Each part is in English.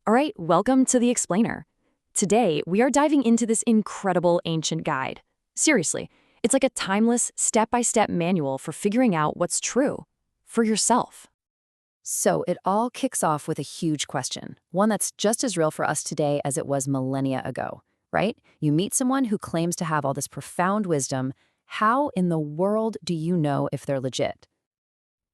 All right, welcome to The Explainer. Today, we are diving into this incredible ancient guide. Seriously, it's like a timeless, step-by-step manual for figuring out what's true for yourself. So it all kicks off with a huge question, one that's just as real for us today as it was millennia ago, right? You meet someone who claims to have all this profound wisdom. How in the world do you know if they're legit?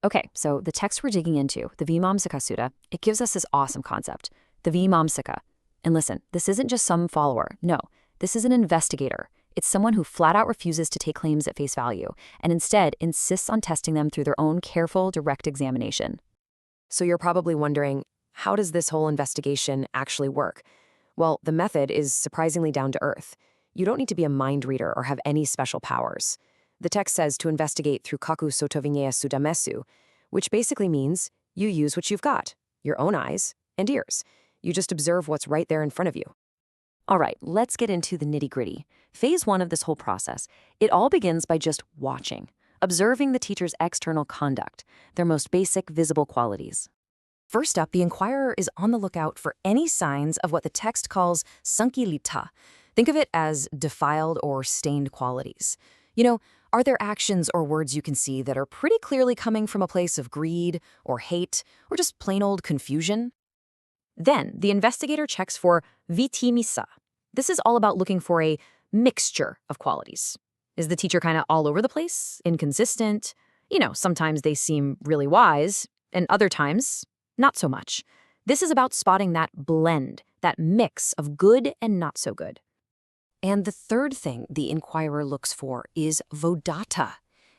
Okay, so the text we're digging into, the Vīmaṁsakasutta, it gives us this awesome concept, the vīmaṁsaka. And listen, this isn't just some follower. No, this is an investigator. It's someone who flat out refuses to take claims at face value and instead insists on testing them through their own careful, direct examination. So you're probably wondering, how does this whole investigation actually work? Well, the method is surprisingly down to earth. You don't need to be a mind reader or have any special powers. The text says to investigate through kaku sotovingeya sudamesu, which basically means you use what you've got, your own eyes and ears. You just observe what's right there in front of you. All right, let's get into the nitty-gritty. Phase one of this whole process, it all begins by just watching, observing the teacher's external conduct, their most basic visible qualities. First up, the inquirer is on the lookout for any signs of what the text calls sankilita. Think of it as defiled or stained qualities. Are there actions or words you can see that are pretty clearly coming from a place of greed or hate or just plain old confusion? Then, the investigator checks for vīmaṁsā. This is all about looking for a mixture of qualities. Is the teacher kind of all over the place, inconsistent? Sometimes they seem really wise, and other times, not so much. This is about spotting that blend, that mix of good and not so good. And the third thing the inquirer looks for is vodhata.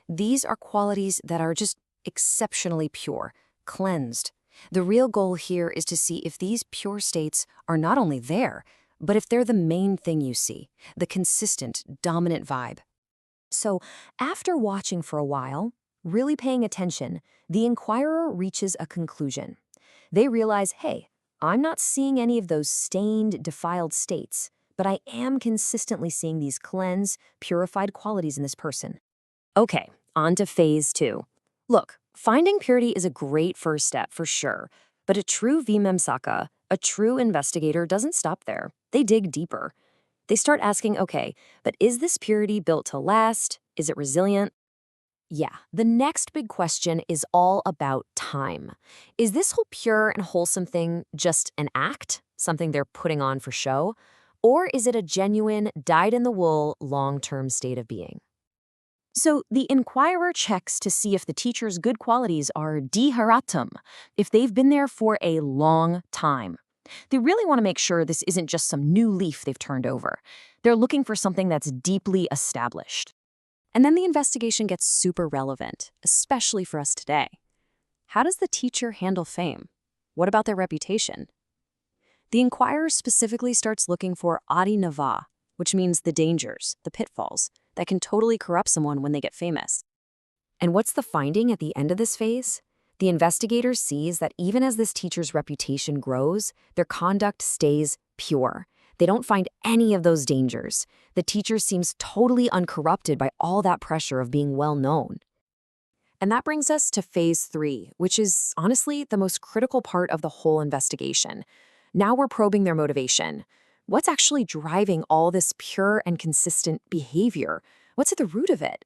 These are qualities that are just exceptionally pure, cleansed. The real goal here is to see if these pure states are not only there, but if they're the main thing you see, the consistent, dominant vibe. So, after watching for a while, really paying attention, the inquirer reaches a conclusion. They realize, hey, I'm not seeing any of those stained, defiled states, but I am consistently seeing these cleansed, purified qualities in this person. Okay, on to phase two. Look, finding purity is a great first step for sure, but a true vīmaṁsaka, a true investigator, doesn't stop there. They dig deeper. They start asking, okay, but is this purity built to last? Is it resilient? Yeah, the next big question is all about time. Is this whole pure and wholesome thing just an act, something they're putting on for show? Or is it a genuine, dyed-in-the-wool, long-term state of being? So the inquirer checks to see if the teacher's good qualities are diharatam, if they've been there for a long time. They really want to make sure this isn't just some new leaf they've turned over. They're looking for something that's deeply established. And then the investigation gets super relevant, especially for us today. How does the teacher handle fame? What about their reputation? The inquirer specifically starts looking for adinava, which means the dangers, the pitfalls, that can totally corrupt someone when they get famous. And what's the finding at the end of this phase? The investigator sees that even as this teacher's reputation grows, their conduct stays pure. They don't find any of those dangers. The teacher seems totally uncorrupted by all that pressure of being well known. And that brings us to phase three, which is honestly the most critical part of the whole investigation. Now we're probing their motivation. What's actually driving all this pure and consistent behavior? What's at the root of it?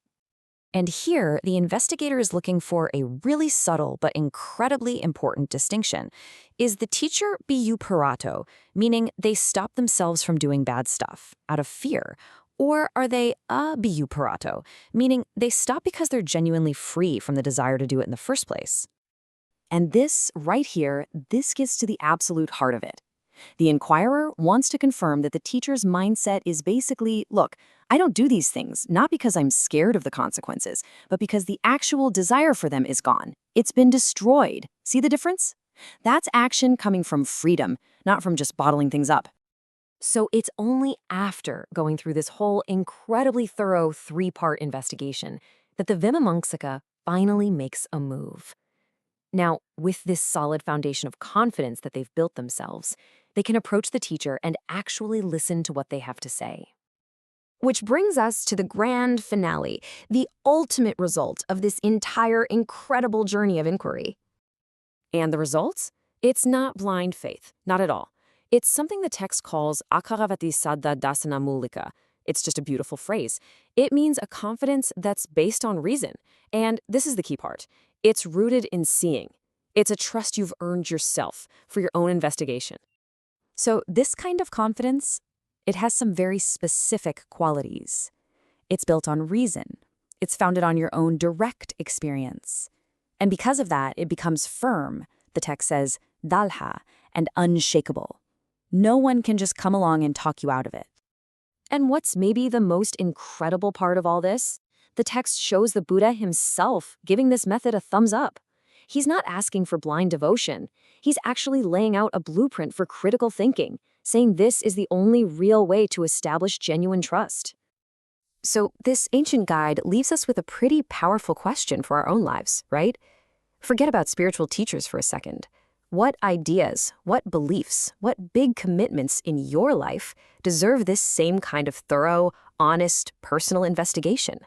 And here, the investigator is looking for a really subtle but incredibly important distinction. Is the teacher upekkhā, meaning they stop themselves from doing bad stuff out of fear? Or are they upekkhā, meaning they stop because they're genuinely free from the desire to do it in the first place? And this, right here, this gets to the absolute heart of it. The inquirer wants to confirm that the teacher's mindset is basically, look, I don't do these things, not because I'm scared of the consequences, but because the actual desire for them is gone. It's been destroyed. See the difference? That's action coming from freedom, not from just bottling things up. So it's only after going through this whole incredibly thorough three-part investigation that the Vīmaṁsaka finally makes a move. Now, with this solid foundation of confidence that they've built themselves, they can approach the teacher and actually listen to what they have to say. Which brings us to the grand finale, the ultimate result of this entire incredible journey of inquiry. And the results? It's not blind faith, not at all. It's something the text calls akaravati saddha dasana mulika. It's just a beautiful phrase. It means a confidence that's based on reason. And this is the key part. It's rooted in seeing. It's a trust you've earned yourself for your own investigation. So this kind of confidence, it has some very specific qualities. It's built on reason. It's founded on your own direct experience. And because of that, it becomes firm, the text says, dalha, and unshakable. No one can just come along and talk you out of it. And what's maybe the most incredible part of all this? The text shows the Buddha himself giving this method a thumbs up. He's not asking for blind devotion. He's actually laying out a blueprint for critical thinking, saying this is the only real way to establish genuine trust. So this ancient guide leaves us with a pretty powerful question for our own lives, right? Forget about spiritual teachers for a second. What ideas, what beliefs, what big commitments in your life deserve this same kind of thorough, honest, personal investigation?